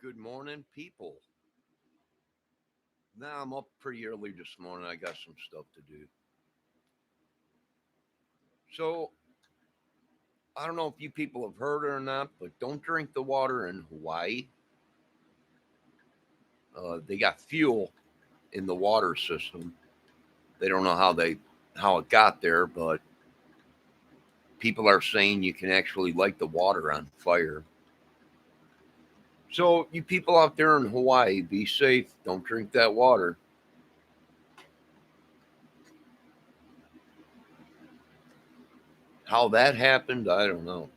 Good morning, people. Now I'm up pretty early this morning. I got some stuff to do. So I don't know if you people have heard it or not, but don't drink the water in Hawaii. They got fuel in the water system. They don't know how it got there, but people are saying you can actually light the water on fire. So you people out there in Hawaii, be safe. Don't drink that water. How that happened, I don't know,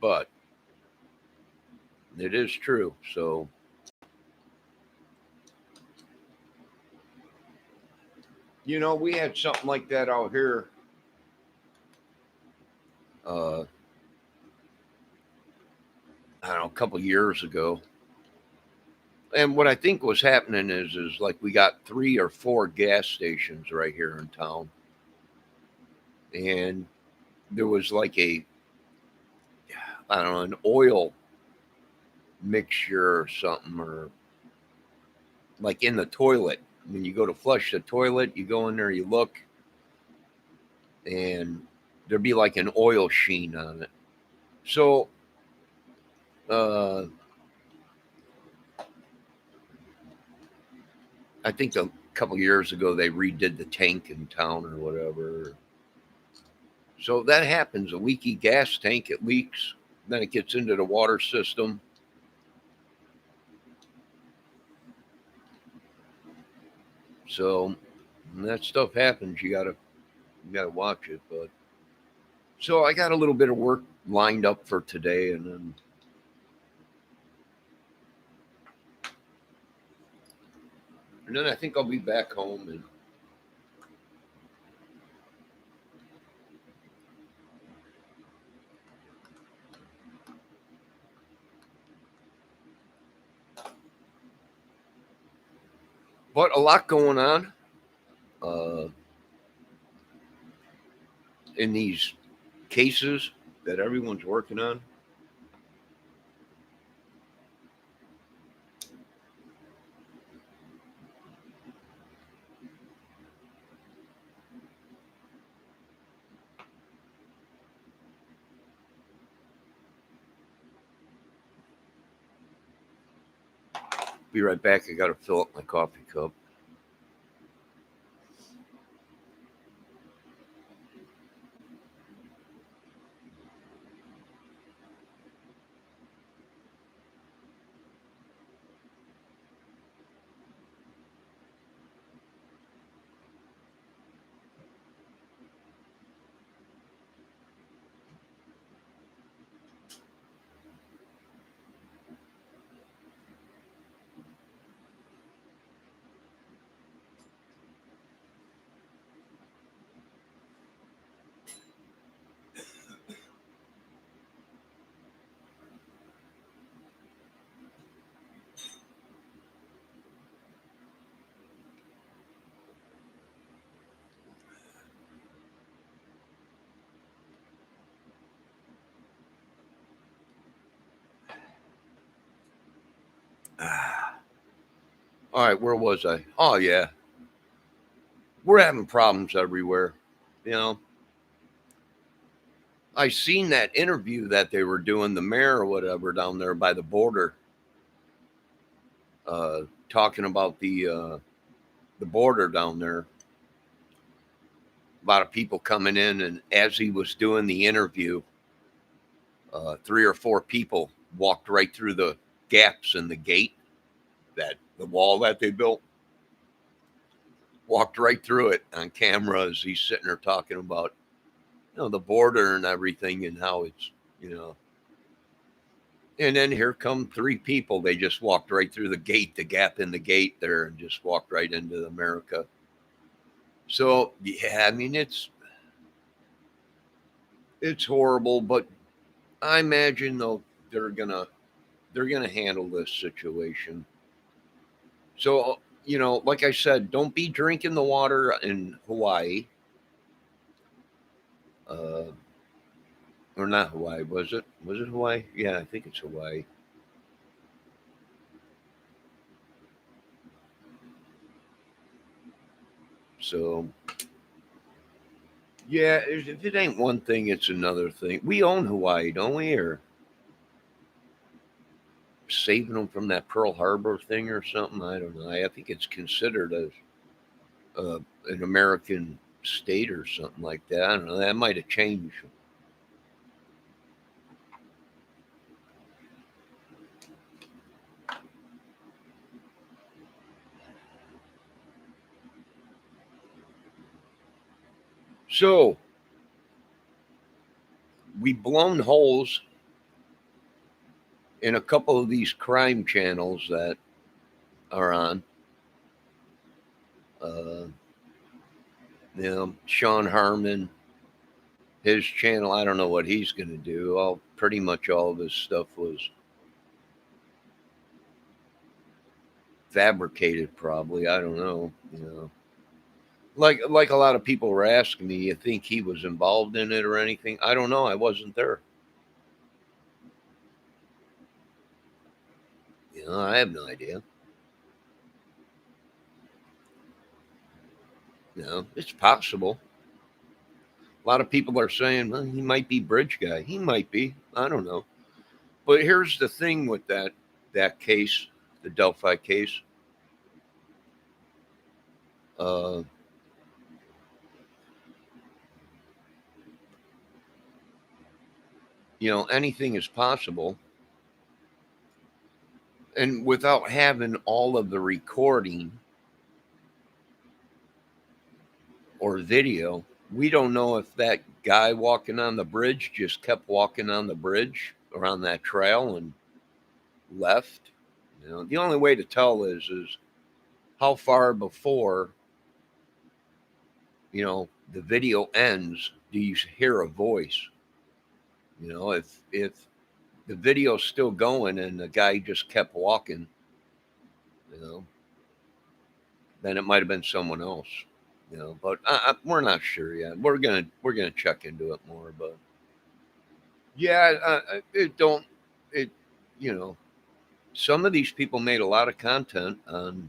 but it is true. So we had something like that out here. Uh, I don't know, a couple years ago. And what I think was happening is like we got three or four gas stations right here in town, and there was like I don't know, an oil mixture or something, or like in the toilet. When you go to flush the toilet, you go in there, you look, and there'd be like an oil sheen on it. So uh, I think a couple years ago they redid the tank in town or whatever. So that happens. A leaky gas tank, it leaks, then it gets into the water system. So when that stuff happens, you gotta watch it. But so I got a little bit of work lined up for today, and then I think I'll be back home. And but a lot going on uh, in these cases that everyone's working on. Be right back. I got to fill up my coffee cup. All right, where was I? Oh yeah, we're having problems everywhere. You know, I seen that interview that they were doing, the mayor or whatever down there by the border, talking about the border down there. A lot of people coming in, and as he was doing the interview, three or four people walked right through the gaps in the gate, that the wall that they built, walked right through it on camera as he's sitting there talking about the border and everything and how it's you know and then here come three people. They just walked right through the gate, the gap in the gate there, and just walked right into America. So yeah, I mean it's horrible, but I imagine though they're gonna handle this situation. So like I said, don't be drinking the water in Hawaii, uh, or not Hawaii. Was it? Was it Hawaii? Yeah, I think it's Hawaii. So, yeah, if it ain't one thing, it's another thing. We own Hawaii, don't we? Or saving them from that Pearl Harbor thing or something. I don't know. I think it's considered uh, an American state or something like that. I don't know. That might have changed. So we blown holes in a couple of these crime channels that are on. Uh, Sean Harmon, his channel. I don't know what he's going to do. Pretty much all of his stuff was fabricated, probably. I don't know. Like a lot of people were asking me, you think he was involved in it or anything? I don't know. I wasn't there. I have no idea. It's possible. A lot of people are saying, well, he might be bridge guy. He might be. I don't know. But here's the thing with that case, the Delphi case. Uh, anything is possible. And without having all of the recording or video, we don't know if that guy walking on the bridge just kept walking on the bridge or on that trail and left. The only way to tell is how far before the video ends do you hear a voice. If the video's still going and the guy just kept walking, you know, then it might have been someone else. But we're not sure yet. We're gonna check into it more. But yeah, it don't it. You know, some of these people made a lot of content on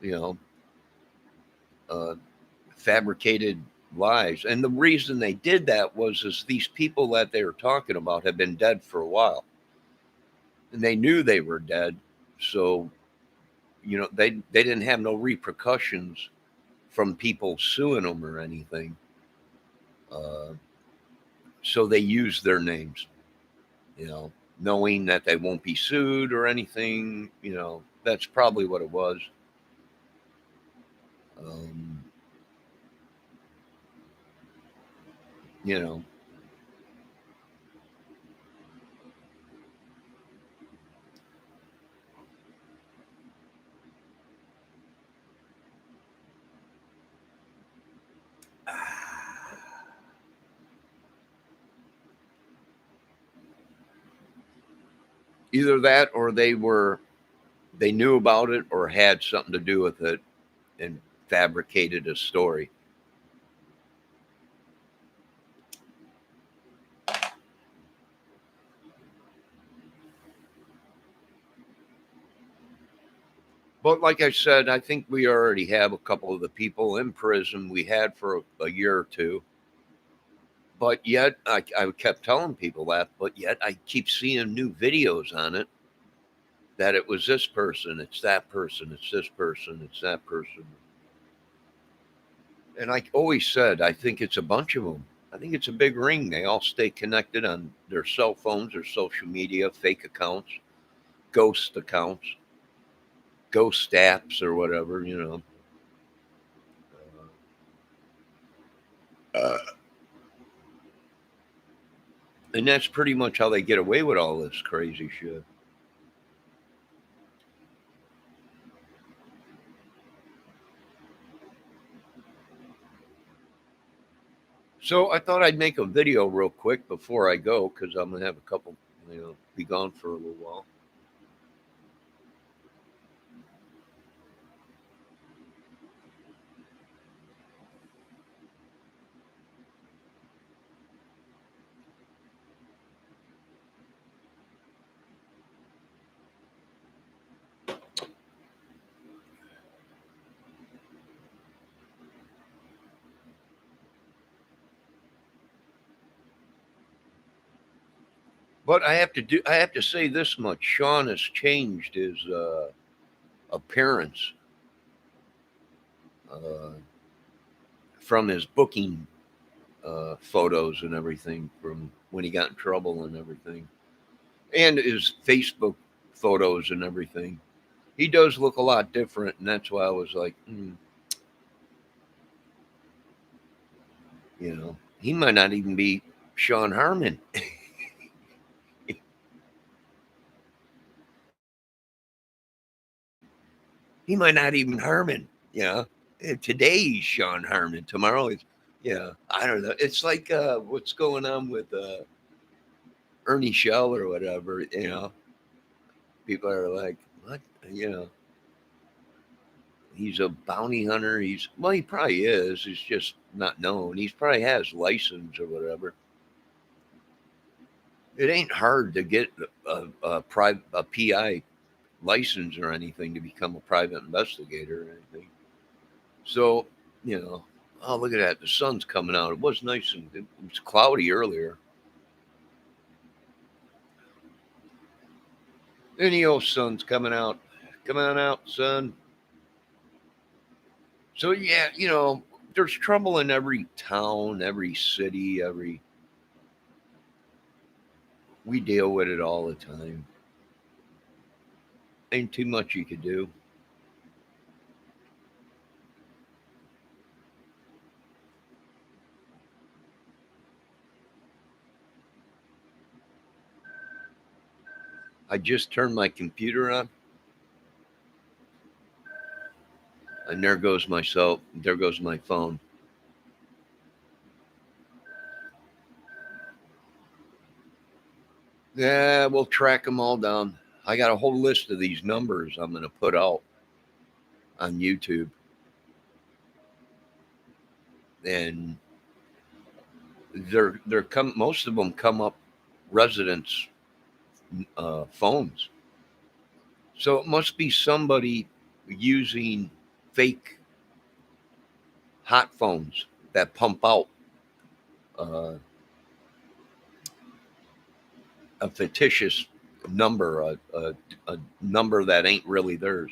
you know uh, fabricated lies, and the reason they did that was is these people that they were talking about had been dead for a while, and they knew they were dead, so they didn't have no repercussions from people suing them or anything. Uh, so they used their names, you know, knowing that they won't be sued or anything. That's probably what it was. Um, you know, either that or they knew about it or had something to do with it and fabricated a story. But like I said, I think we already have a couple of the people in prison we had for a year or two. But yet, I kept telling people that, but yet I keep seeing new videos on it that it was this person, it's that person, it's this person, it's that person. And I always said, I think it's a bunch of them. I think it's a big ring. They all stay connected on their cell phones or social media, fake accounts, ghost accounts, ghost apps, or whatever. Uh, and that's pretty much how they get away with all this crazy shit. So I thought I'd make a video real quick before I go because I'm gonna have a couple, be gone for a little while. But I have to say this much. Sean has changed his appearance uh, from his booking photos and everything from when he got in trouble and everything, and his Facebook photos and everything. He does look a lot different, and that's why I was like, he might not even be Sean Harmon. He might not even Harmon. Today's Sean Harmon. Tomorrow is, I don't know. It's like what's going on with Ernie Shell or whatever. People are like, what? You know, he's a bounty hunter. He probably is. He's just not known. He probably has license or whatever. It ain't hard to get a PI license or anything to become a private investigator or anything. So, oh, look at that. The sun's coming out. It was nice and it was cloudy earlier. Any old sun's coming out. Come on out, sun. So, yeah, there's trouble in every town, every city, we deal with it all the time. Ain't too much you could do. I just turned my computer on, and there goes my phone. Yeah, we'll track them all down. I got a whole list of these numbers I'm going to put out on YouTube, and most of them come up residents' phones. So it must be somebody using fake hot phones that pump out uh, a fictitious number, a number that ain't really theirs.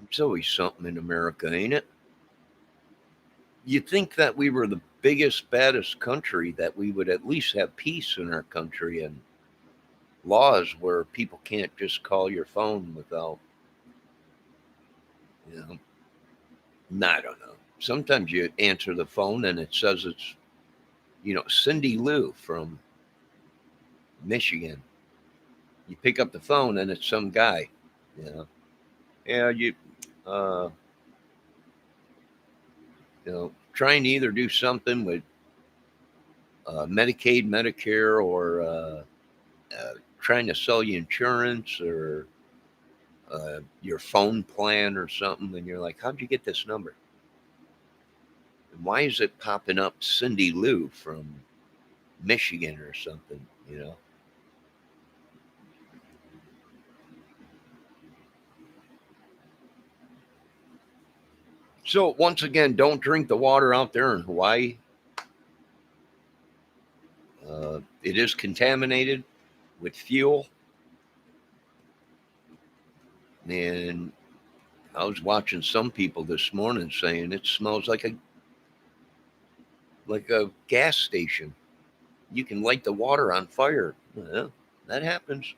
It's always something in America, ain't it? You'd think that we were the biggest, baddest country, that we would at least have peace in our country and laws where people can't just call your phone without, you know, I don't know. Sometimes you answer the phone and it says it's, Cindy Lou from Michigan. You pick up the phone and it's some guy, you know. Yeah, uh, trying to either do something with Medicaid, Medicare, or trying to sell you insurance or your phone plan or something. And you're like, how'd you get this number? And why is it popping up Cindy Lou from Michigan or something? So once again, don't drink the water out there in Hawaii. It is contaminated with fuel. And I was watching some people this morning saying it smells like a gas station. You can light the water on fire. Yeah, that happens.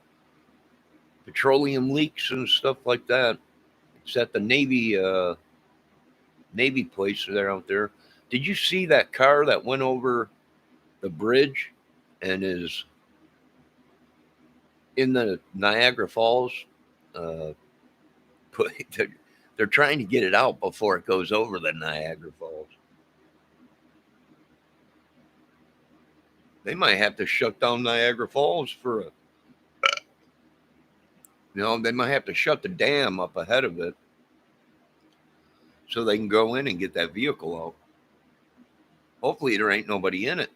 Petroleum leaks and stuff like that. It's at the Navy place there out there. Did you see that car that went over the bridge and is in the Niagara Falls? Uh, put, they're trying to get it out before it goes over the Niagara Falls. They might have to shut down Niagara Falls they might have to shut the dam up ahead of it so they can go in and get that vehicle out. Hopefully, there ain't nobody in it.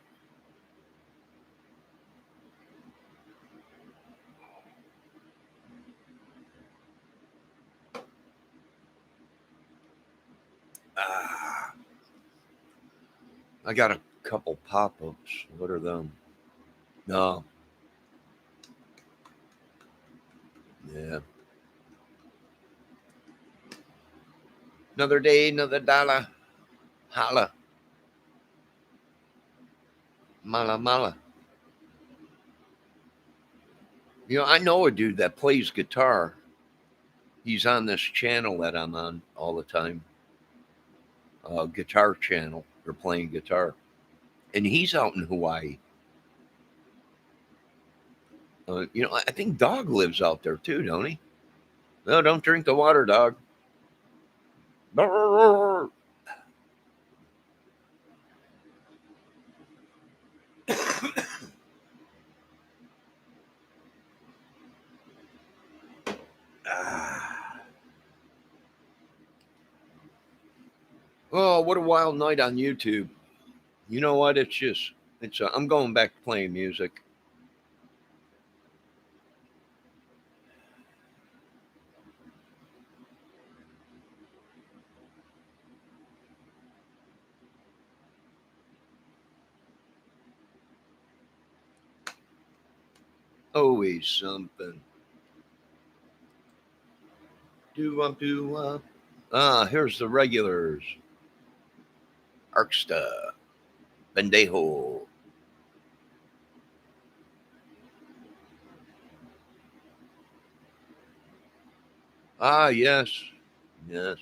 Ah. I got a couple pop-ups. What are them? No. Yeah. Another day, another dollar. Holla. Mala mala. I know a dude that plays guitar. He's on this channel that I'm on all the time. Guitar channel. They're playing guitar. And he's out in Hawaii. I think Dog lives out there too, don't he? No, don't drink the water, Dog. Oh, what a wild night on YouTube. You know what? I'm going back to playing music. Always something. Do. Here's the regulars. Arksta. Bendejo. Ah, yes. Yes.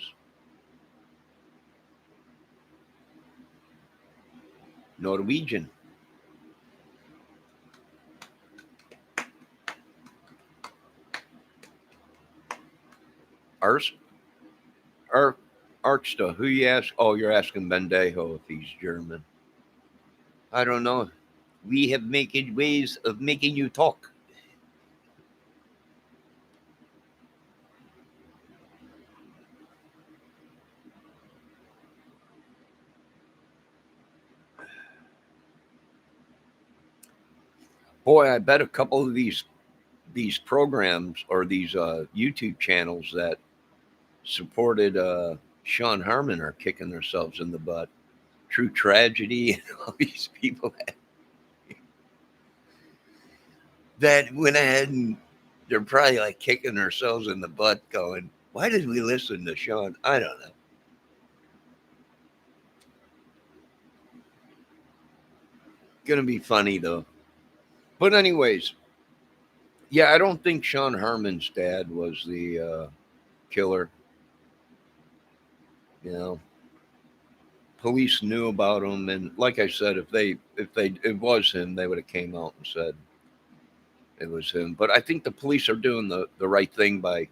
Norwegian. Ars? Arksta. Who you ask? Oh, you're asking Bendejo if he's German. I don't know. We have making ways of making you talk. Boy, I bet a couple of these programs or these YouTube channels that supported Sean Harmon are kicking themselves in the butt. True Tragedy and all these people that went ahead and they're probably like kicking themselves in the butt going, why did we listen to Sean? I don't know. Gonna be funny though. But anyways, yeah, I don't think Sean Harmon's dad was the killer. You know, police knew about him, and like I said, if it was him, they would have came out and said it was him. But I think the police are doing the right thing by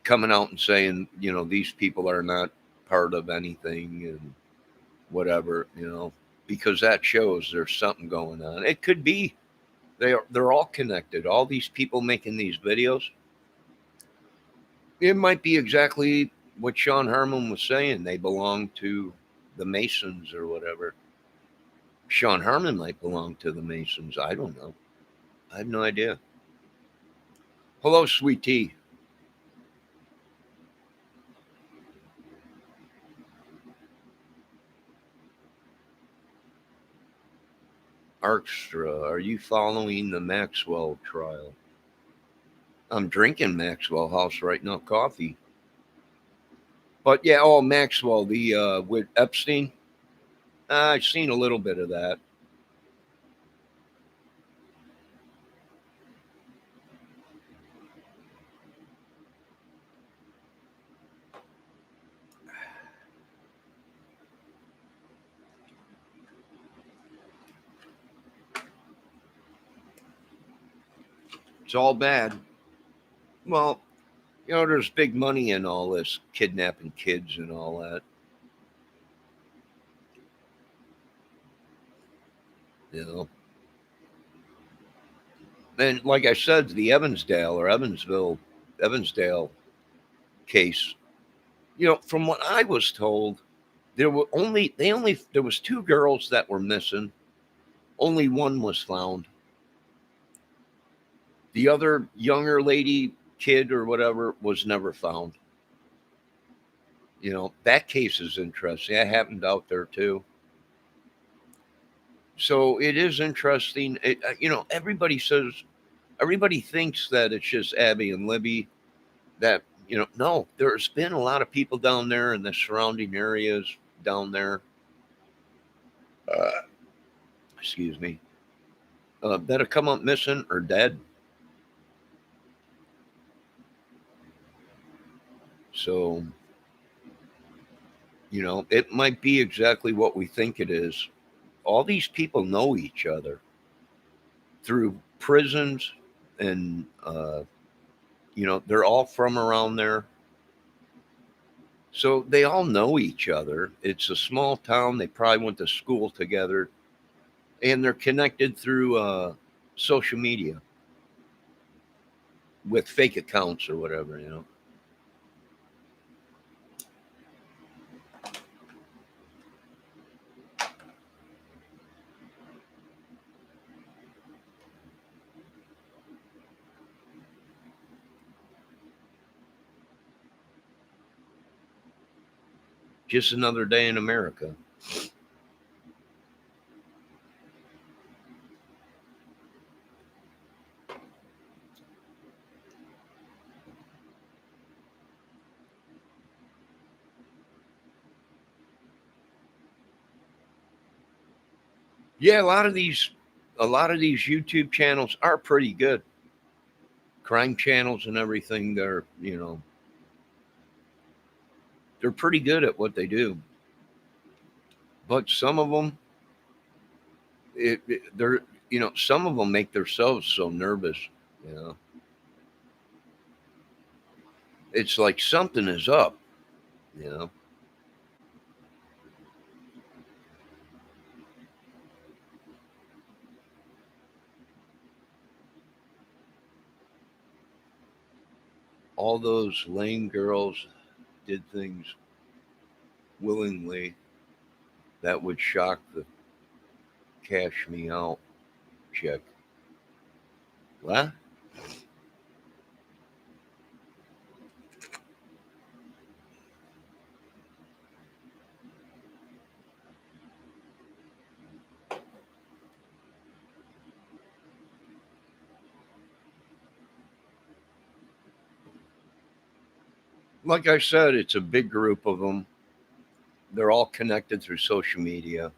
coming out and saying, these people are not part of anything and whatever, because that shows there's something going on. It could be they're all connected. All these people making these videos, it might be exactly what Sean Harmon was saying. They belong to the Masons or whatever. Sean Harmon might belong to the Masons. I don't know. I have no idea. Hello, sweet tea. Arkstra, are you following the Maxwell trial? I'm drinking Maxwell House right now, coffee. But yeah, Maxwell, the with Epstein. I've seen a little bit of that. It's all bad. Well, there's big money in all this kidnapping kids and all that. You know, and like I said, the Evansdale case. From what I was told, there was two girls that were missing. Only one was found. The other younger lady, kid or whatever, was never found. That case is interesting. That happened out there too. So it is interesting. Everybody thinks that it's just Abby and Libby. That no, there's been a lot of people down there in the surrounding areas down there. Uh, excuse me. That have come up missing or dead. So it might be exactly what we think it is. All these people know each other through prisons, and they're all from around there. So they all know each other. It's a small town. They probably went to school together, and they're connected through social media with fake accounts or whatever. Just another day in America. Yeah, a lot of these YouTube channels are pretty good. Crime channels and everything. They're pretty good at what they do. But some of them, they're some of them make themselves so nervous. You know, it's like something is up. You know, all those lame girls did things willingly that would shock the cash me out chick. What? Like I said, it's a big group of them. They're all connected through social media.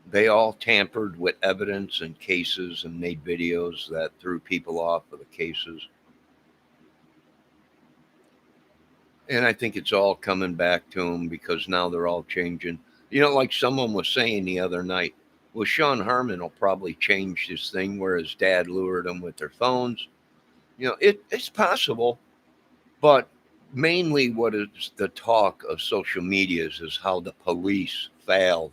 They all tampered with evidence and cases and made videos that threw people off of the cases. And I think it's all coming back to them because now they're all changing. Like someone was saying the other night, well, Sean Harmon will probably change this thing where his dad lured him with their phones. It's possible, but mainly what is the talk of social medias is how the police failed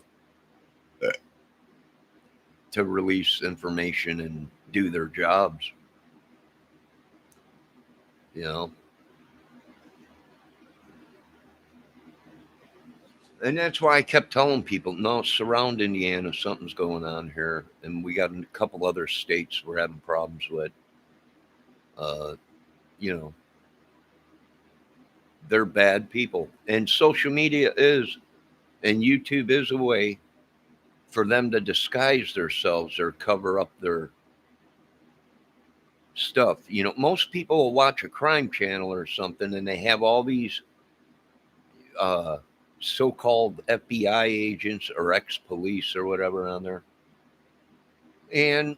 to release information and do their jobs. You know, and that's why I kept telling people, no, surround Indiana, something's going on here, and we got a couple other states we're having problems with. Uh, you know, they're bad people, and social media is, and YouTube is a way for them to disguise themselves or cover up their stuff. Most people will watch a crime channel or something, and they have all these uh, so-called FBI agents or ex-police or whatever on there, and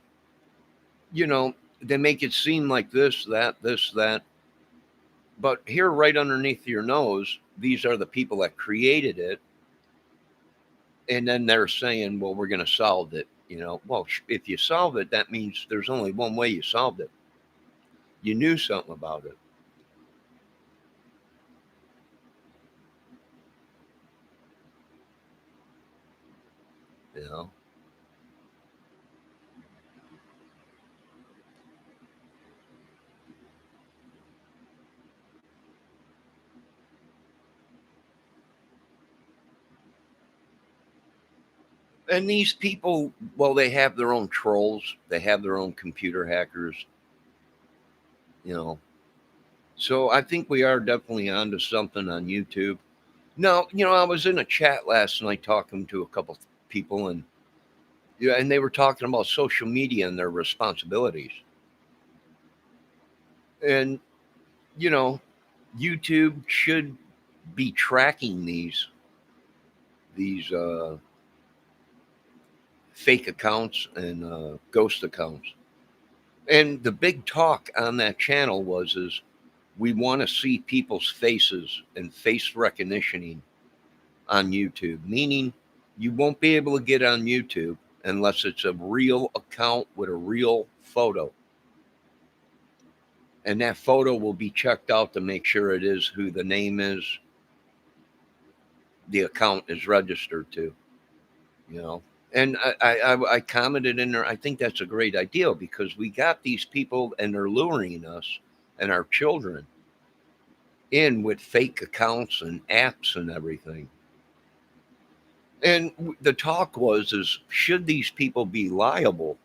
you know they make it seem like this, that. But here, right underneath your nose, these are the people that created it, and then they're saying, "Well, we're going to solve it." Well, if you solve it, that means there's only one way you solved it. You knew something about it. You know, and these people, well, they have their own trolls. They have their own computer hackers. You know, so I think we are definitely onto something on YouTube. Now, I was in a chat last night talking to a couple people, and Yeah, and they were talking about social media and their responsibilities. And you know, YouTube should be tracking these fake accounts and ghost accounts. And the big talk on that channel was is we want to see people's faces and face recognition on YouTube, meaning you won't be able to get on YouTube unless it's a real account with a real photo. And that photo will be checked out to make sure it is who the name is, the account is registered to, you know. And I commented in there, I think that's a great idea because we got these people and they're luring us and our children in with fake accounts and apps and everything. And the talk was is should these people be liable,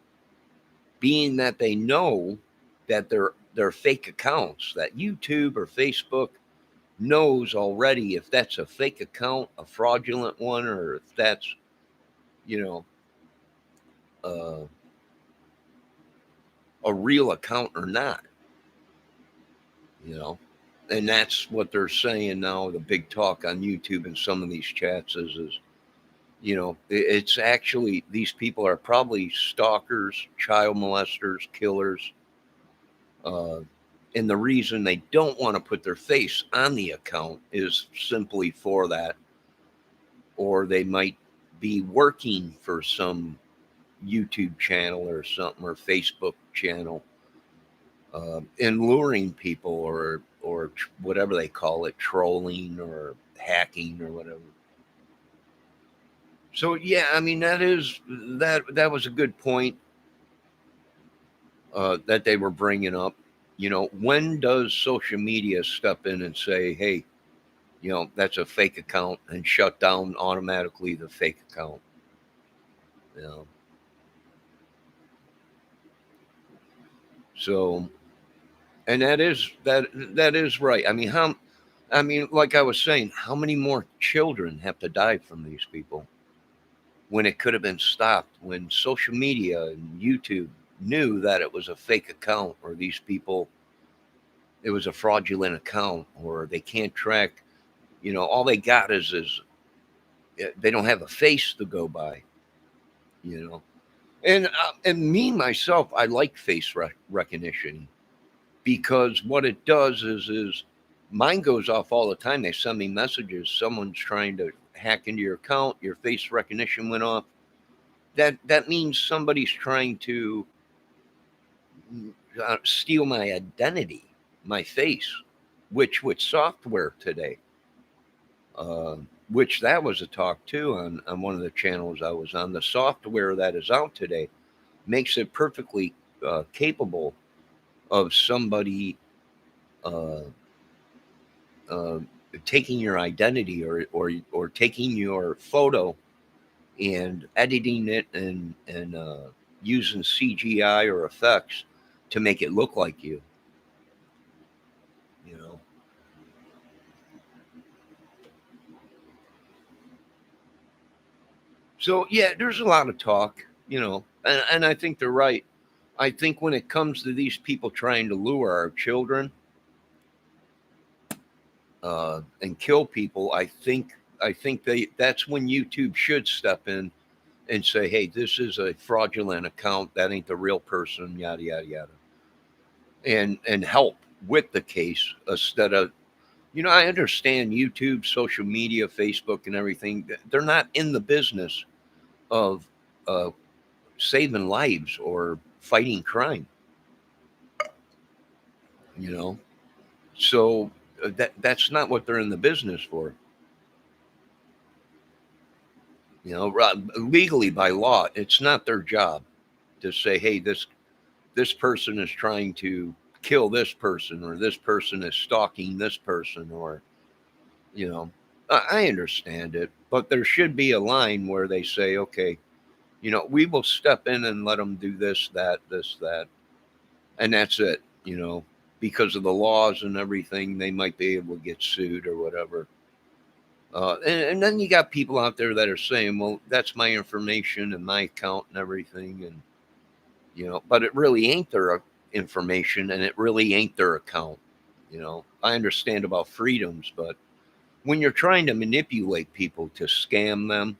being that they know that they're fake accounts, that YouTube or Facebook knows already if that's a fake account, a fraudulent one, or if that's, you know, uh, a real account or not, you know. And that's what they're saying now. The big talk on YouTube and some of these chats is you know, it's actually these people are probably stalkers, child molesters, killers. Uh, and the reason they don't want to put their face on the account is simply for that, or they might be working for some YouTube channel or something or Facebook channel, and luring people or whatever they call it, trolling or hacking or whatever. So yeah, I mean that was a good point that they were bringing up. You know, when does social media step in and say, "Hey, you know, that's a fake account," and shut down automatically the fake account? You know, so and that is right. I mean, how? I mean, like I was saying, how many more children have to die from these people when it could have been stopped? When social media and YouTube knew that it was a fake account or these people, it was a fraudulent account, or they can't track. You know, all they got is they don't have a face to go by. You know, and me myself, I like face recognition because what it does is mine goes off all the time. They send me messages. Someone's trying to hack into your account. Your face recognition went off. That means somebody's trying to steal my identity, my face, which with software today, uh, which that was a talk too on one of the channels I was on. The software that is out today makes it perfectly capable of somebody uh, uh, taking your identity or taking your photo and editing it and using CGI or effects to make it look like you. You know. So yeah, there's a lot of talk. You know, and I think they're right. I think when it comes to these people trying to lure our children and kill people, I think that's when YouTube should step in and say, "Hey, this is a fraudulent account. That ain't the real person." Yada yada yada, and help with the case instead of, you know, I understand YouTube, social media, Facebook, and everything. They're not in the business of uh, saving lives or fighting crime. You know, so that's not what they're in the business for. You know, legally by law, it's not their job to say, "Hey, this person is trying to kill this person, or this person is stalking this person," or you know. I understand it, but there should be a line where they say, "Okay, you know, we will step in and let them do this, that, and that's it." You know, because of the laws and everything, they might be able to get sued or whatever. And then you got people out there that are saying, well, that's my information and my account and everything. And, but it really ain't their information and it really ain't their account. I understand about freedoms, but when you're trying to manipulate people to scam them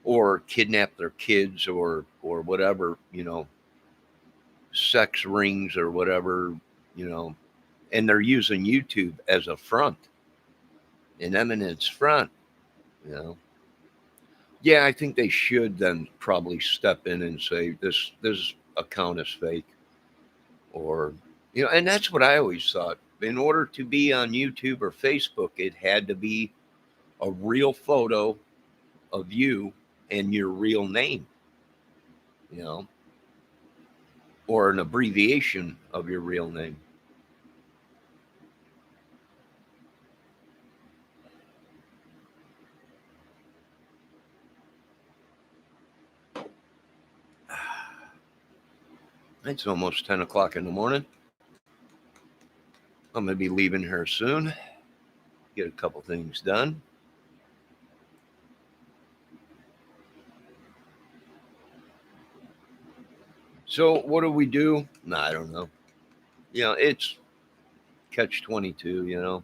or kidnap their kids or whatever, sex rings or whatever, you know, and they're using YouTube as a front, an eminence front, you know. Yeah, I think they should then probably step in and say this account is fake, or and that's what I always thought. In order to be on YouTube or Facebook, it had to be a real photo of you and your real name, you know, or an abbreviation of your real name. It's almost 10 o'clock in the morning. I'm going to be leaving here soon. Get a couple things done. So, what do we do? Nah, I don't know. It's catch 22,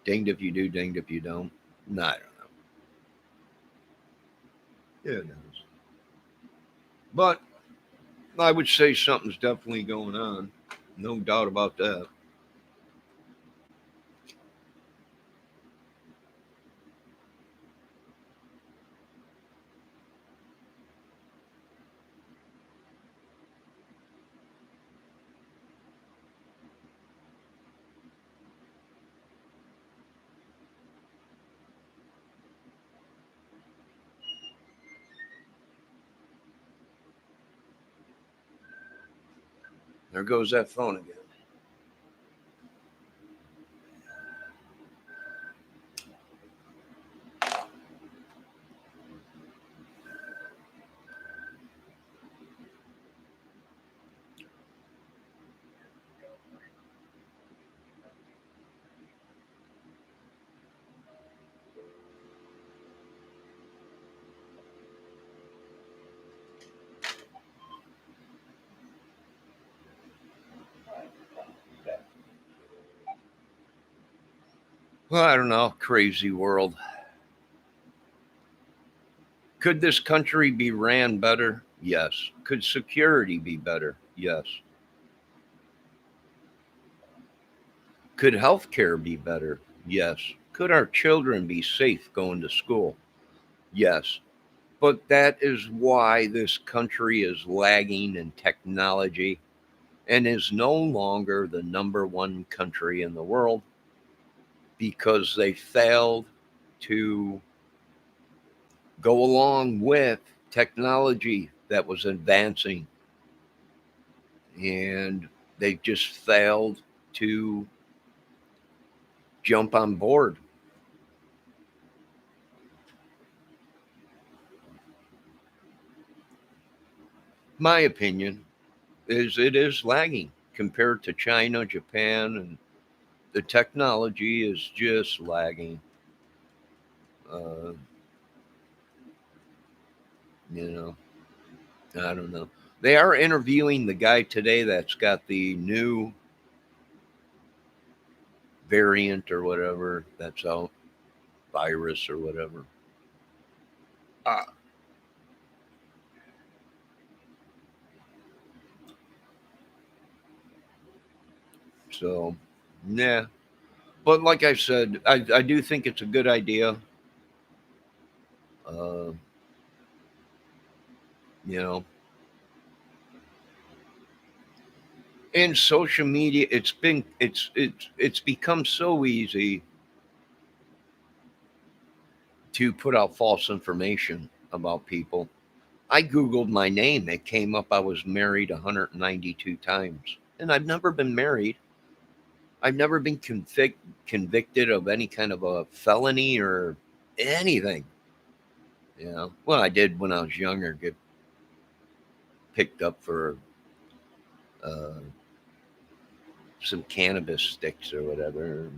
Dinged if you do, dinged if you don't. Nah, I don't know. Yeah, it knows. But I would say something's definitely going on. No doubt about that. There goes that phone again. Well, I don't know. Crazy world. Could this country be ran better? Yes. Could security be better? Yes. Could healthcare be better? Yes. Could our children be safe going to school? Yes. But that is why this country is lagging in technology and is no longer the number one country in the world because they failed to go along with technology that was advancing, and they just failed to jump on board. My opinion is it is lagging compared to China, Japan, and the technology is just lagging. Uh, you know, I don't know. They are interviewing the guy today that's got the new variant or whatever that's out, virus or whatever. Uh, so, yeah. But like I said, I do think it's a good idea. Uh, you know, in social media, it's become so easy to put out false information about people. I Googled my name. It came up I was married 192 times. And I've never been married. I've never been convicted of any kind of a felony or anything. Well, I did when I was younger get picked up for uh, some cannabis sticks or whatever.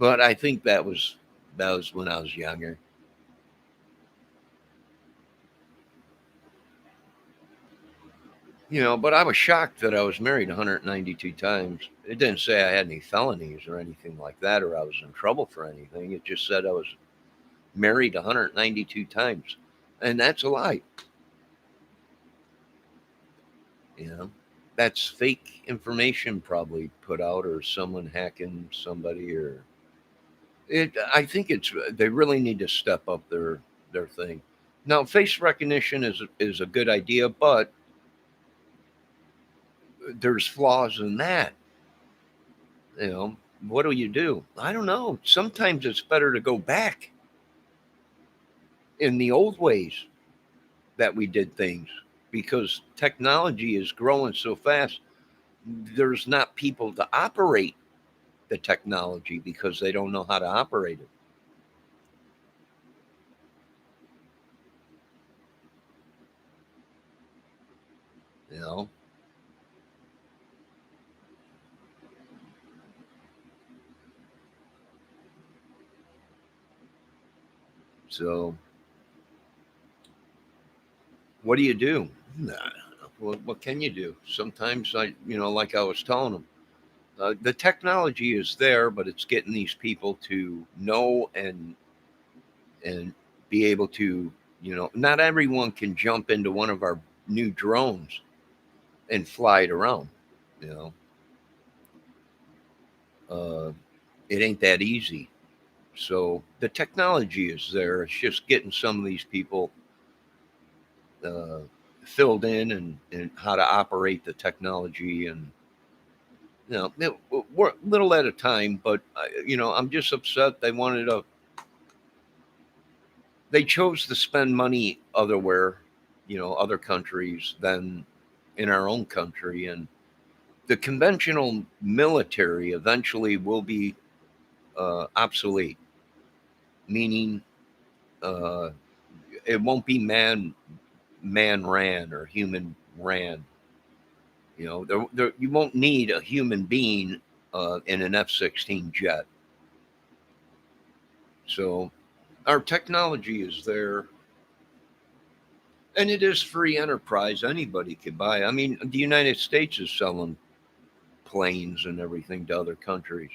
But I think that was when I was younger. But I was shocked that I was married 192 times. It didn't say I had any felonies or anything like that, or I was in trouble for anything. It just said I was married 192 times. And that's a lie. You know, that's fake information probably put out, or someone hacking somebody, or I think they really need to step up their thing. Now, face recognition is a good idea, but there's flaws in that. You know, what do you do? I don't know. Sometimes it's better to go back in the old ways that we did things, because technology is growing so fast. There's not people to operate the technology because they don't know how to operate it. You know, so what do you do? Nah, what can you do? Sometimes like I was telling them, the technology is there, but it's getting these people to know and be able to, not everyone can jump into one of our new drones and fly it around. You know, uh, it ain't that easy. So the technology is there. It's just getting some of these people uh, filled in and how to operate the technology, and we're little at a time. But I'm just upset they chose to spend money otherwhere, other countries than in our own country. And the conventional military eventually will be obsolete, meaning uh, it won't be man ran or human ran. You won't need a human being in an F-16 jet. So our technology is there, and it is free enterprise. Anybody could buy. I mean, the United States is selling planes and everything to other countries.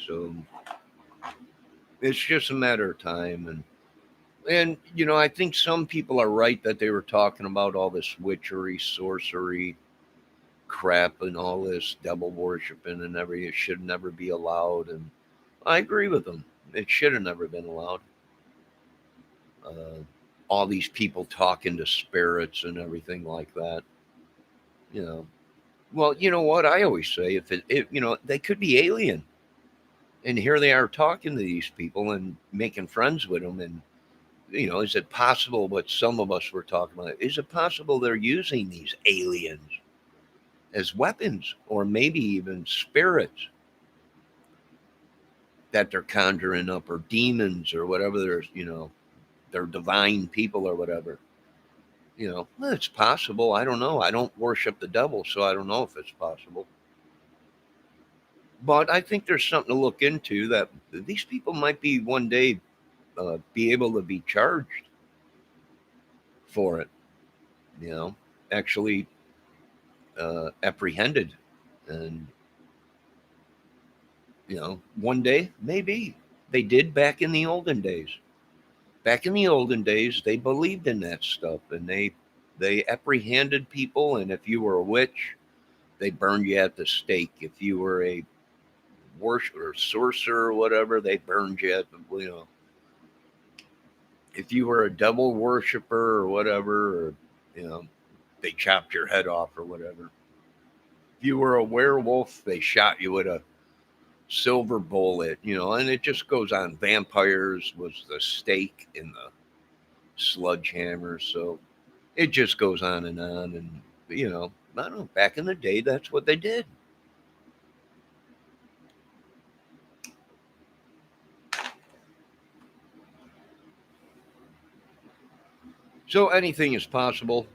So it's just a matter of time. And I think some people are right that they were talking about all this witchery, sorcery, crap, and all this devil worshiping and everything. It should never be allowed. And I agree with them. It should have never been allowed. Uh, all these people talking to spirits and everything like that. You know. Well, you know what I always say: if they could be alien, and here they are talking to these people and making friends with them. And is it possible what some of us were talking about? Is it possible they're using these aliens as weapons, or maybe even spirits that they're conjuring up, or demons, or whatever? They're divine people or whatever. Well, it's possible. I don't know. I don't worship the devil, so I don't know if it's possible. But I think there's something to look into, that these people might be one day be able to be charged for it. You know, actually apprehended, and one day maybe they did back in the olden days. Back in the olden days, they believed in that stuff, and they apprehended people. And if you were a witch, they burned you at the stake. If you were a worshiper or sorcerer or whatever, they burned you at the, if you were a devil worshiper or whatever, or you know, they chopped your head off or whatever. If you were a werewolf, they shot you with a silver bullet, and it just goes on. Vampires was the stake in the sledgehammer. So it just goes on and on. And, I don't know, back in the day, that's what they did. So anything is possible.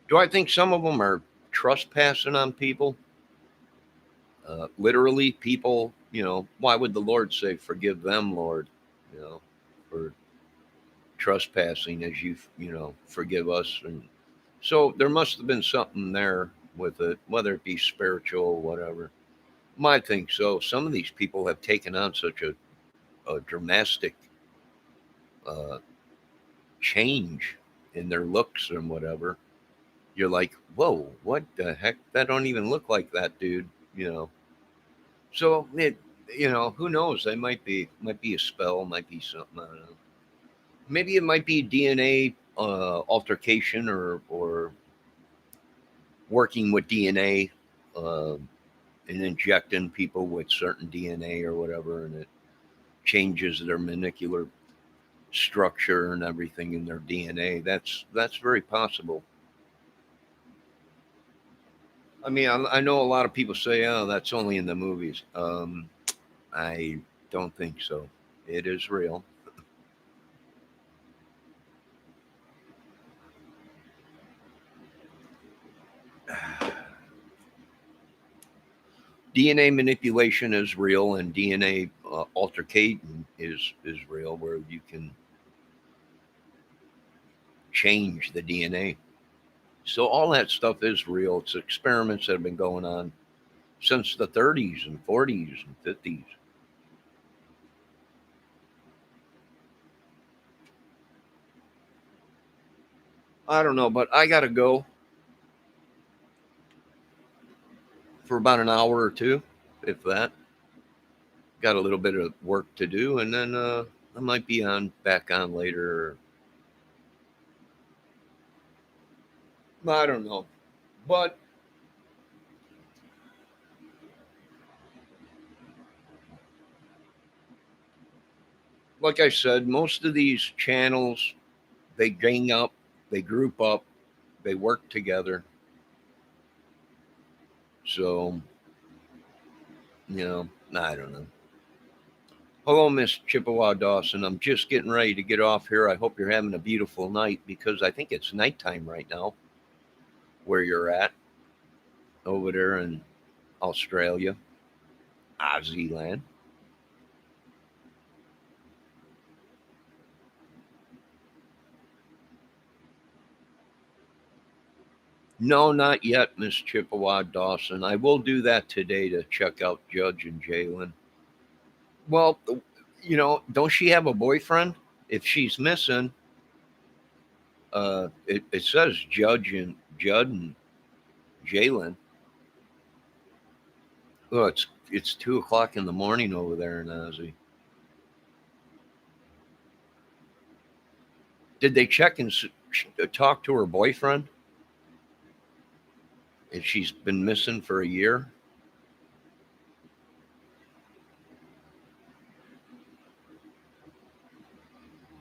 Do I think some of them are trespassing on people? Literally, people, why would the Lord say, forgive them, Lord, for trespassing as forgive us? And so there must have been something there with it, whether it be spiritual or whatever. I think so. Some of these people have taken on such a dramatic uh, change in their looks and whatever. You're like, whoa, what the heck? That don't even look like that dude, you know. So who knows? They might be a spell, might be something. I don't know. Maybe it might be DNA altercation or working with DNA and injecting people with certain DNA or whatever, and it changes their molecular structure and everything in their DNA. That's very possible. I mean, I know a lot of people say, "Oh, that's only in the movies." I don't think so. It is real. DNA manipulation is real, and DNA altercation is real, where you can change the DNA. So all that stuff is real. It's experiments that have been going on since the 30s and 40s and 50s. I don't know, but I got to go for about an hour or two, if that. Got a little bit of work to do, and then I might be on back on later. I don't know, but like I said, most of these channels, they gang up, they group up, they work together. So I don't know. Hello, Miss Chippewa Dawson. I'm just getting ready to get off here. I hope you're having a beautiful night, because I think it's nighttime right now where you're at over there in Australia, Aussie land. No, not yet, Miss Chippewa Dawson. I will do that today to check out Judge and Jalen. Well, don't she have a boyfriend? If she's missing, it says Judd and Jalen. Oh, it's 2 o'clock in the morning over there in Aussie. Did they check and talk to her boyfriend if she's been missing for a year?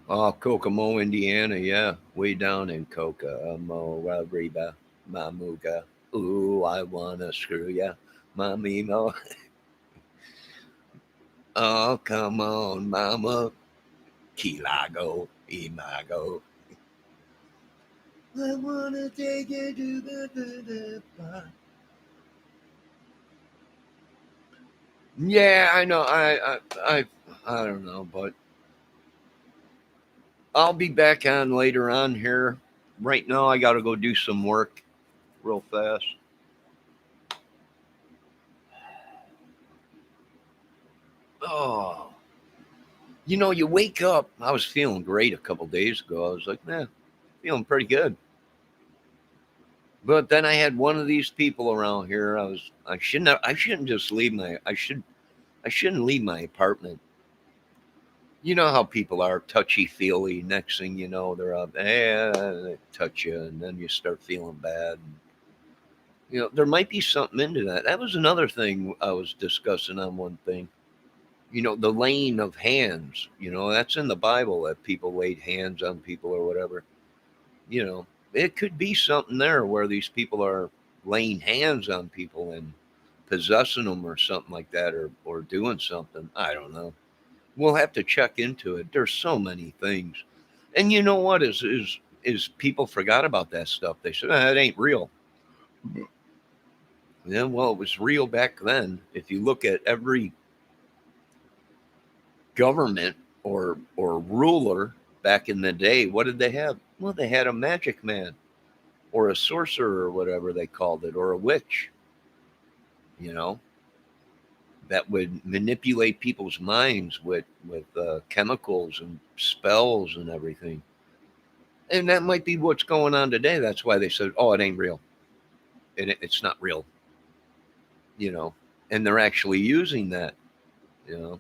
Oh, Kokomo, Indiana, yeah, way down in Kokomo, Reba, Mamuga. Ooh, I wanna screw ya, mommy mo. Oh, come on, mama, Kilago, Imago. I wanna take you to the Yeah, I know. I don't know, but I'll be back on later on here. Right now, I got to go do some work real fast. Oh, you wake up. I was feeling great a couple days ago. I was like, man, feeling pretty good. But then I had one of these people around here. I shouldn't just leave I shouldn't leave my apartment. You know how people are touchy feely. Next thing you know, they're up, they touch you, and then you start feeling bad. There might be something into that. That was another thing I was discussing on one thing. The laying of hands. That's in the Bible, that people laid hands on people or whatever. It could be something there where these people are laying hands on people and possessing them or something like that, or doing something. I don't know. We'll have to check into it. There's so many things. And you know what is is people forgot about that stuff. They said, it ain't real. Yeah, well, it was real back then. If you look at every government or ruler back in the day, what did they have? Well, they had a magic man or a sorcerer or whatever they called it, or a witch, you know, that would manipulate people's minds with chemicals and spells and everything. And that might be what's going on today. That's why they said, "Oh, it ain't real," and it's not real, you know. And they're actually using that, you know.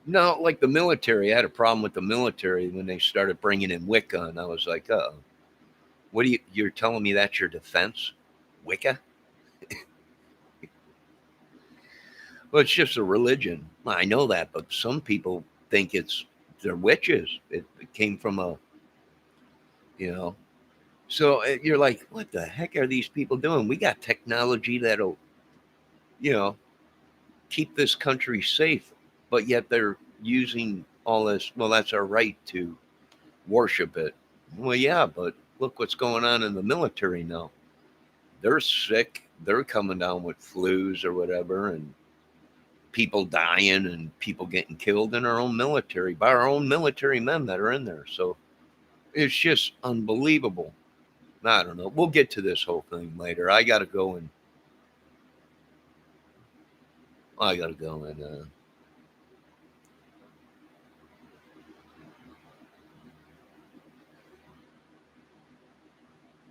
No, like the military, I had a problem with the military when they started bringing in Wicca, and I was like, what do you're telling me that's your defense? Wicca? Well, it's just a religion. Well, I know that, but some people think they're witches. It came from you know. So you're like, what the heck are these people doing? We got technology that'll, you know, keep this country safe, but yet they're using all this. Well, that's our right to worship it. Well, yeah, but look what's going on in the military now. They're sick. They're coming down with flus or whatever, and people dying and people getting killed in our own military by our own military men that are in there. So it's just unbelievable. I don't know. We'll get to this whole thing later. I got to go and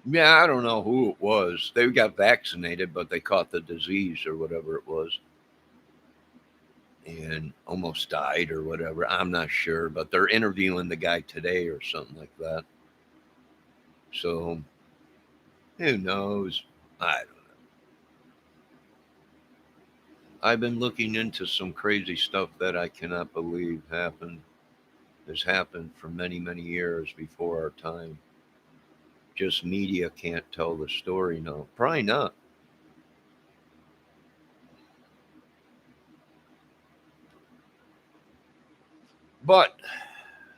yeah, I don't know who it was. They got vaccinated, but they caught the disease or whatever it was and almost died or whatever. I'm not sure, but they're interviewing the guy today or something like that. So who knows? I don't know. I've been looking into some crazy stuff that I cannot believe has happened for many, many years before our time. Just media can't tell the story. No, probably not. But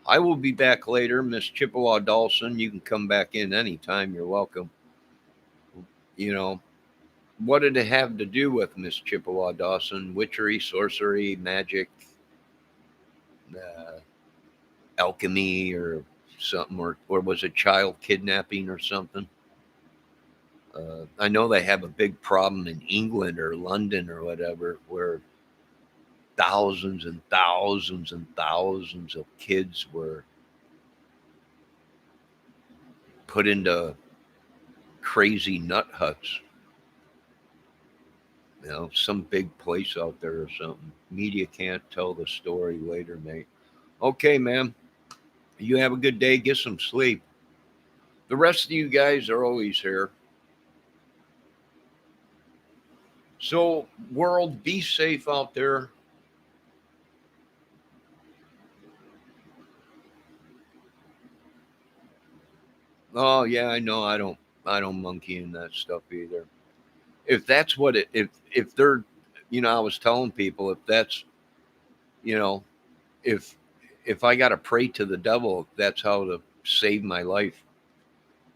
I will be back later, Miss Chippewa Dawson. You can come back in anytime. You're welcome. You know, what did it have to do with Miss Chippewa Dawson? Witchery, sorcery, magic, uh, alchemy, or something, or was it child kidnapping or something? I know they have a big problem in England or London or whatever, where thousands and thousands and thousands of kids were put into crazy nut huts. You know, some big place out there or something. Media can't tell the story later, mate. Okay, man. You have a good day. Get some sleep. The rest of you guys are always here. So, world, be safe out there. Oh yeah, I know. I don't monkey in that stuff either. If that's what it if they're, I was telling people, if that's, you know, if I got to pray to the devil, that's how to save my life.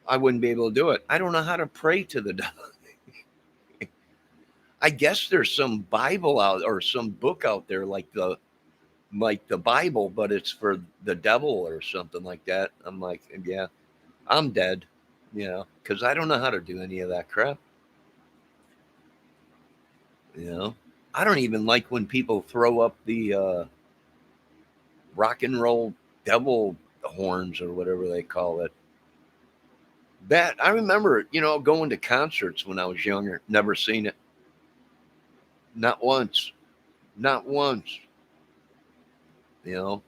I wouldn't be able to do it. I don't know how to pray to the devil. I guess there's some Bible out or some book out there like the Bible, but it's for the devil or something like that. I'm like, yeah, I'm dead, because I don't know how to do any of that crap. You know, I don't even like when people throw up the rock and roll devil horns or whatever they call it. That I remember, going to concerts when I was younger. Never seen it, not once, not once. You know,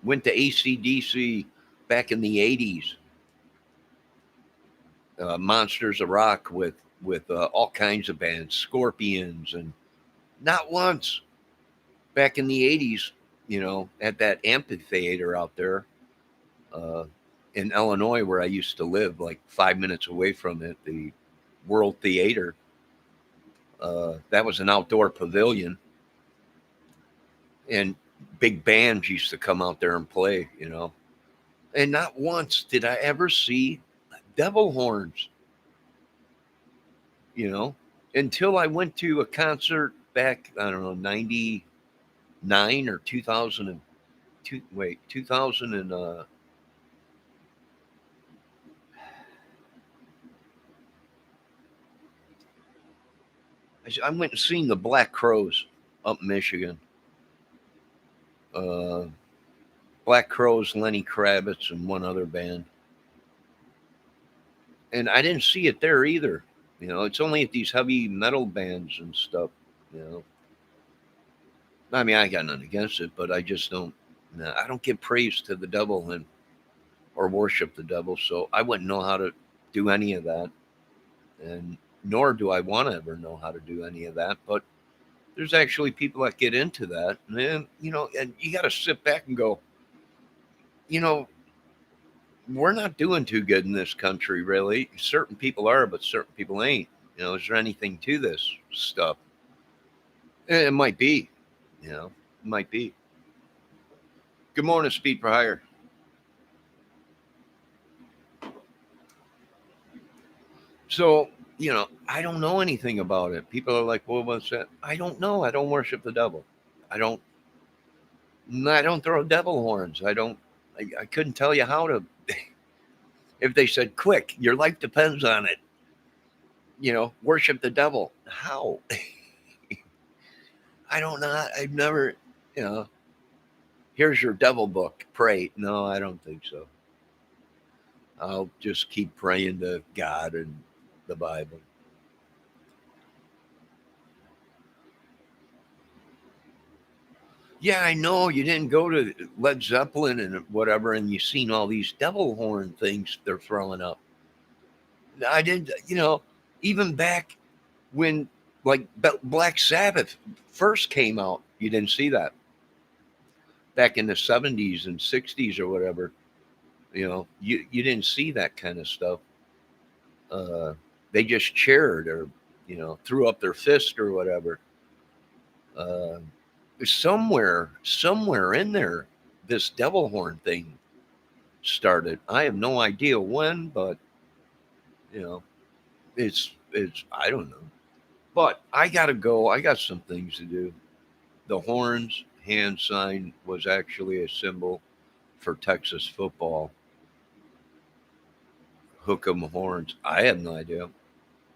went to ACDC back in the '80s. Monsters of Rock with all kinds of bands, Scorpions, and not once back in the '80s. At that amphitheater out there uh, in Illinois, where I used to live, like 5 minutes away from it, the World Theater. That was an outdoor pavilion, and big bands used to come out there and play. And not once did I ever see devil horns, you know, until I went to a concert back, I don't know, 99 or 2002. Wait, 2000 and, I went and seen the Black Crows up in Michigan. Uh, Black Crows, Lenny Kravitz, and one other band. And I didn't see it there either. You know, it's only at these heavy metal bands and stuff. You know, I mean, I got nothing against it, but I just don't. Nah, I don't give praise to the devil and or worship the devil, so I wouldn't know how to do any of that, and nor do I want to ever know how to do any of that. But there's actually people that get into that, and then, you know, and you got to sit back and go, you know, we're not doing too good in this country, really. Certain people are, but certain people ain't. You know, is there anything to this stuff? It might be, you know, it might be. Good morning, Speed for Hire. So, you know, I don't know anything about it. People are like, well, what's that? I don't know. I don't worship the devil. I don't, I don't throw devil horns. I couldn't tell you how to, if they said, quick, your life depends on it, you know, worship the devil. How? I don't know. I've never, you know, here's your devil book. Pray. No, I don't think so. I'll just keep praying to God and the Bible. Yeah, I know you didn't go to Led Zeppelin and whatever, and you seen all these devil horn things they're throwing up. I did, you know, even back when like Black Sabbath first came out, you didn't see that back in the 70s and 60s or whatever. You know, you didn't see that kind of stuff. Uh, they just cheered or, you know, threw up their fist or whatever. Uh, somewhere in there, this devil horn thing started. I have no idea when, but you know, it's I don't know. But I gotta go. I got some things to do. The horns hand sign was actually a symbol for Texas football. Hook 'em horns. I have no idea.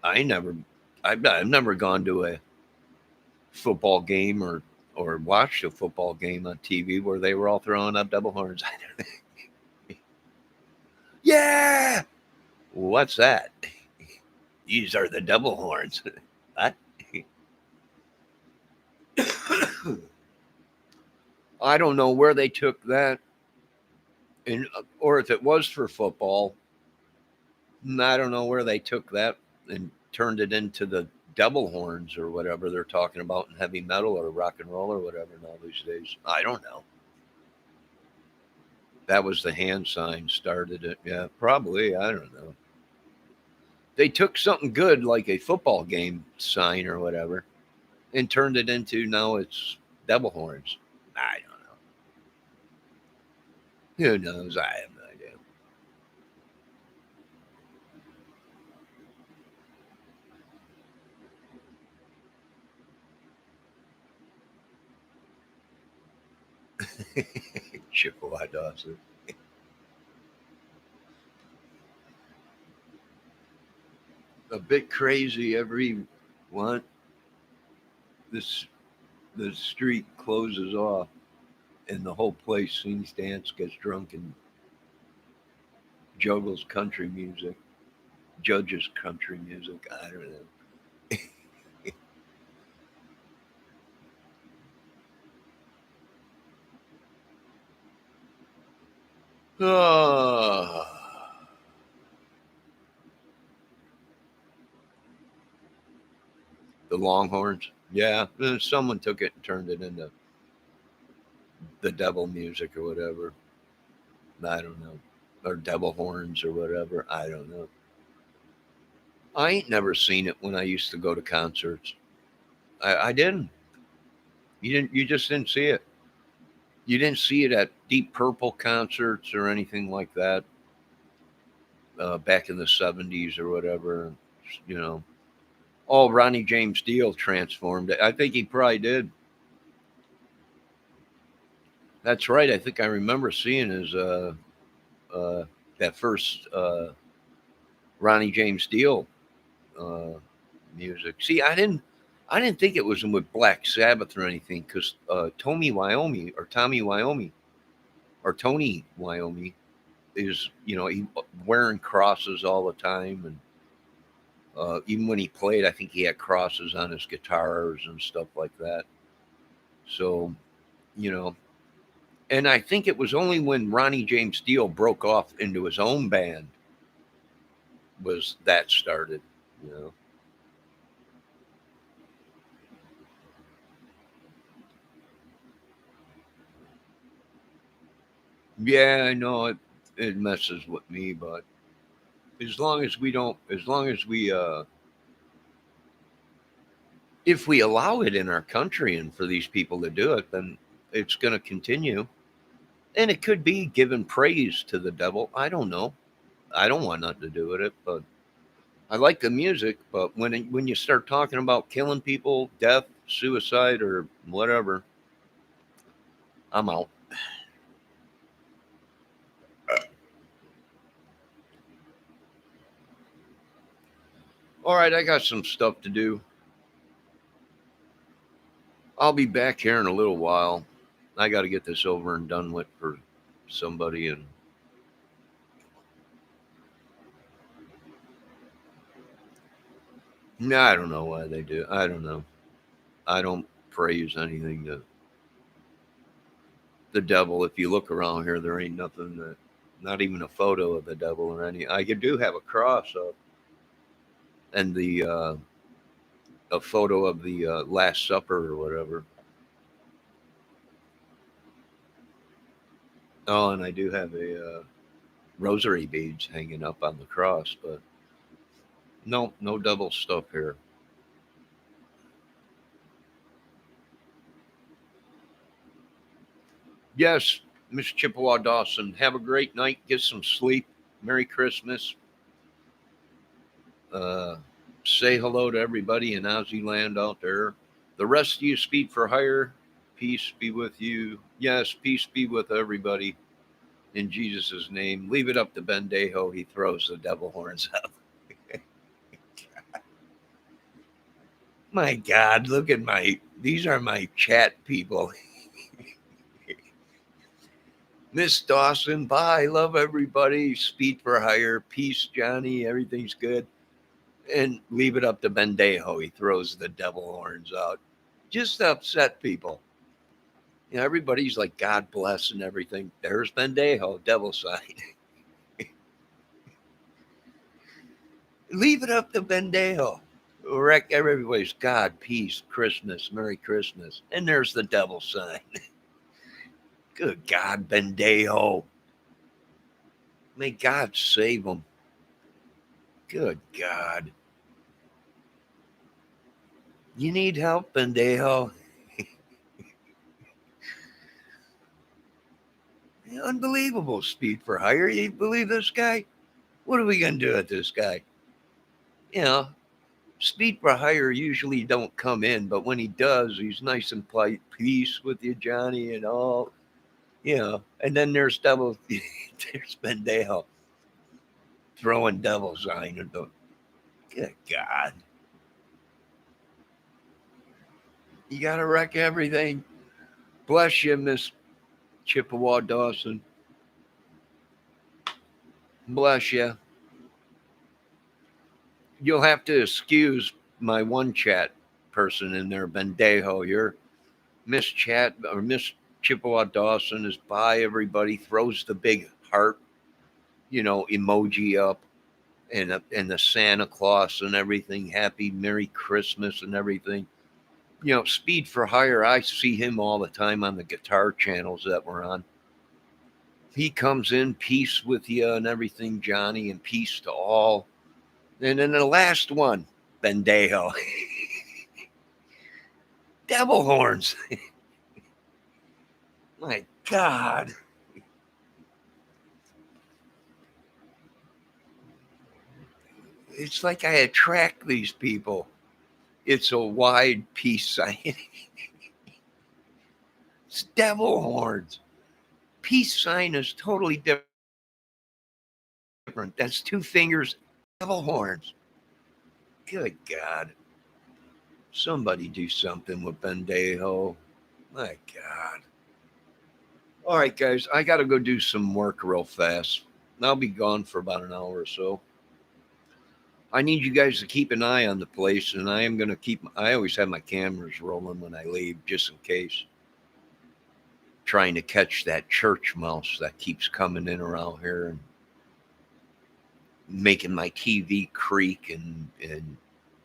I never. I've never gone to a football game or watched a football game on TV where they were all throwing up double horns. Yeah. What's that? These are the double horns. What? I don't know where they took that, and or if it was for football. I don't know where they took that and turned it into the devil horns or whatever they're talking about in heavy metal or rock and roll or whatever now these days. I don't know. That was the hand sign started it. Yeah, probably. I don't know. They took something good like a football game sign or whatever and turned it into now it's devil horns. I don't know. Who knows? I have no idea. Chippewa Dawson. A bit crazy every what? This the street closes off and the whole place sings, dance, gets drunk, and juggles country music, judges country music. I don't know. The Longhorns. Yeah, someone took it and turned it into the devil music or whatever. I don't know. Or devil horns or whatever. I don't know. I ain't never seen it when I used to go to concerts. I didn't. You didn't. You just didn't see it. You didn't see it at Deep Purple concerts or anything like that back in the 70s or whatever. You know, all Ronnie James Dio transformed it. I think he probably did. That's right. I think I remember seeing his uh, that first Ronnie James Dio uh, music. See, I didn't think it was with Black Sabbath or anything because Tommy Wyoming or Tony Wyoming is he wearing crosses all the time, and even when he played, I think he had crosses on his guitars and stuff like that. So you know, and I think it was only when Ronnie James Dio broke off into his own band was that started. You know, yeah, I know it messes with me, but as long as we if we allow it in our country and for these people to do it, then it's going to continue. And it could be giving praise to the devil. I don't know. I don't want nothing to do with it, but I like the music. But when you start talking about killing people, death, suicide, or whatever, I'm out. All right, I got some stuff to do. I'll be back here in a little while. I got to get this over and done with for somebody, and no, I don't know why they do. I don't know. I don't praise anything to the devil. If you look around here, there ain't nothing that, not even a photo of the devil or any. I do have a cross up and the a photo of the Last Supper or whatever. Oh, and I do have a rosary beads hanging up on the cross, but no double stuff here. Yes, Miss Chippewa Dawson, have a great night. Get some sleep. Merry Christmas. Uh, say hello to everybody in Aussie land out there. The rest of you, speed for hire. Peace be with you. Yes, peace be with everybody. In Jesus' name. Leave it up to Bendejo. He throws the devil horns out. My God, look at these are my chat people. Miss Dawson, bye. Love everybody. Speed for hire. Peace, Johnny. Everything's good. And leave it up to Bendejo. He throws the devil horns out. Just to upset people. Everybody's like, God bless and everything. There's Bendejo, devil sign. Leave it up to Bendejo. Wreck everybody's God, peace, Christmas, Merry Christmas. And there's the devil sign. Good God, Bendejo. May God save them. Good God. You need help, Bendejo. Unbelievable speed for hire. You believe this guy? What are we going to do with this guy? You know, speed for hire usually don't come in, but when he does, he's nice and polite. Peace with you, Johnny, and all. And then there's devil. There's Bendejo throwing devil sign at the. Good God. You got to wreck everything. Bless you, Miss Chippewa Dawson. Bless you. You'll have to excuse my one chat person in there, Bendejo. You're Miss Chat or Miss Chippewa Dawson is by everybody, throws the big heart, emoji up, and the Santa Claus and everything. Happy Merry Christmas and everything. Speed for hire. I see him all the time on the guitar channels that we're on. He comes in, peace with you and everything, Johnny, and peace to all. And then the last one, Bendejo. Devil horns. My God. It's like I attract these people. It's a wide peace sign. It's devil horns. Peace sign is totally different. That's two fingers, devil horns. Good God. Somebody do something with Bendejo. My God. All right, guys, I got to go do some work real fast. I'll be gone for about an hour or so. I need you guys to keep an eye on the place, and I am going to I always have my cameras rolling when I leave, just in case. Trying to catch that church mouse that keeps coming in around here and making my TV creak and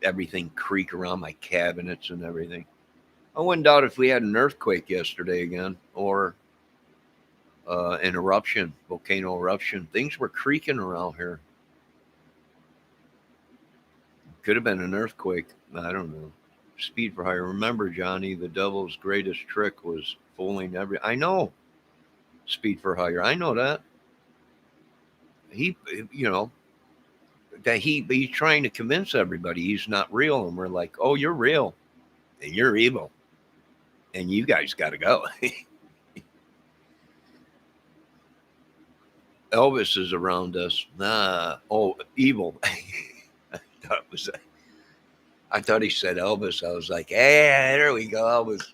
everything creak around my cabinets and everything. I wouldn't doubt if we had an earthquake yesterday again, or an eruption, volcano eruption. Things were creaking around here. Could have been an earthquake. I don't know. Speed for hire. Remember, Johnny, the devil's greatest trick was fooling I know. Speed for hire. I know that. He, you know, that he's trying to convince everybody he's not real, and we're like, oh, you're real, and you're evil, and you guys got to go. Elvis is around us. Nah. Oh, evil. I thought he said Elvis. I was like, hey, there we go. Elvis.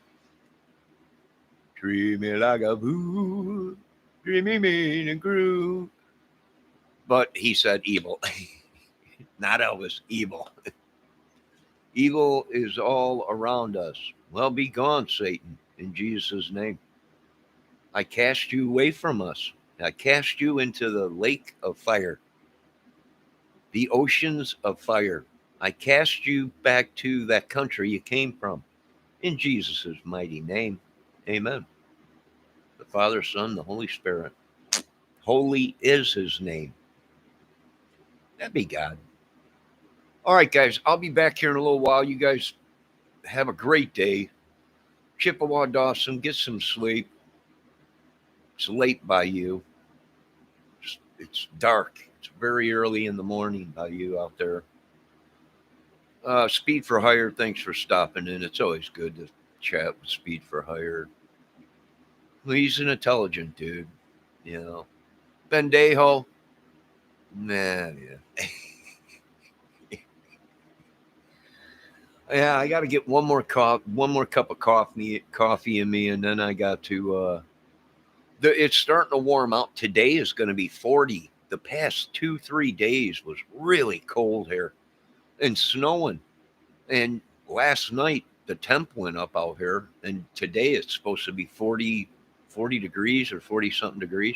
Treat me like a fool. Treat me mean and cruel. But he said evil. Not Elvis. Evil. Evil is all around us. Well, be gone, Satan, in Jesus' name. I cast you away from us. I cast you into the lake of fire, the oceans of fire. I cast you back to that country you came from. In Jesus' mighty name. Amen. The Father, Son, the Holy Spirit. Holy is his name. That'd be God. All right, guys. I'll be back here in a little while. You guys have a great day. Chippewa Dawson, get some sleep. It's late by you. It's dark. It's very early in the morning by you out there. Speed for Hire, thanks for stopping in. It's always good to chat with Speed for Hire. He's an intelligent dude, you know. Bendejo, man, yeah. Yeah, I got to get one more cup of coffee in me, and then I got to. It's starting to warm out. Today is going to be 40. The past 2-3 days was really cold here, and snowing. And last night the temp went up out here, and today it's supposed to be 40 degrees or 40 something degrees.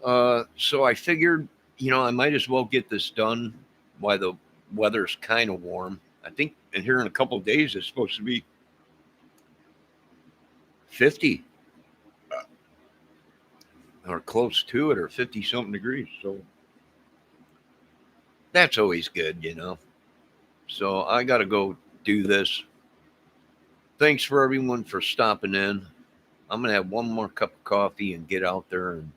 So I figured, I might as well get this done while the weather's kind of warm. I think in here in a couple of days it's supposed to be 50 or close to it, or 50 something degrees. So that's always good. So I got to go do this. Thanks for everyone for stopping in. I'm going to have one more cup of coffee and get out there and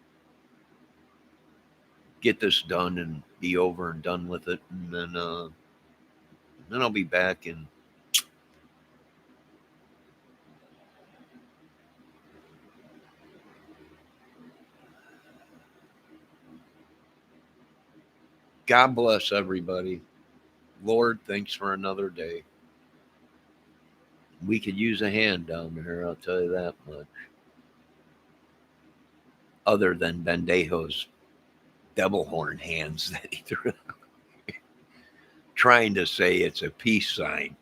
get this done and be over and done with it. And then I'll be back and God bless everybody. Lord, thanks for another day. We could use a hand down there, I'll tell you that much. Other than Bendejo's devil horn hands that he threw out. Trying to say it's a peace sign.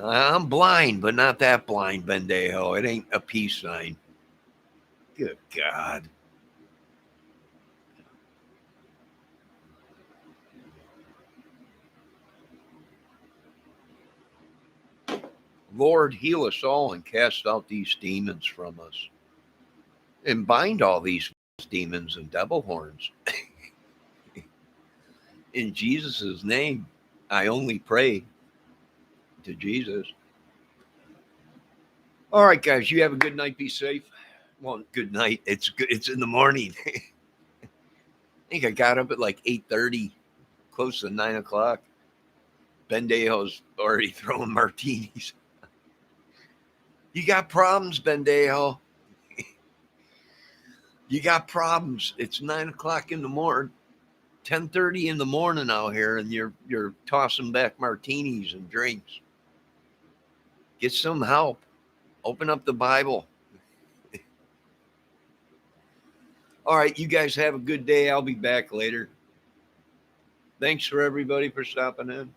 I'm blind, but not that blind, Bendejo. It ain't a peace sign. Good God. Lord, heal us all and cast out these demons from us. And bind all these demons and devil horns. In Jesus' name, I only pray to Jesus. All right, guys, you have a good night. Be safe. Well, good night. It's good. It's in the morning. I think I got up at like 8:30, close to 9 o'clock. Bendejo's already throwing martinis. You got problems, Bendejo. You got problems. It's 9 o'clock in the morning, 10:30 in the morning out here, and you're tossing back martinis and drinks. Get some help. Open up the Bible. All right, you guys have a good day. I'll be back later. Thanks for everybody for stopping in.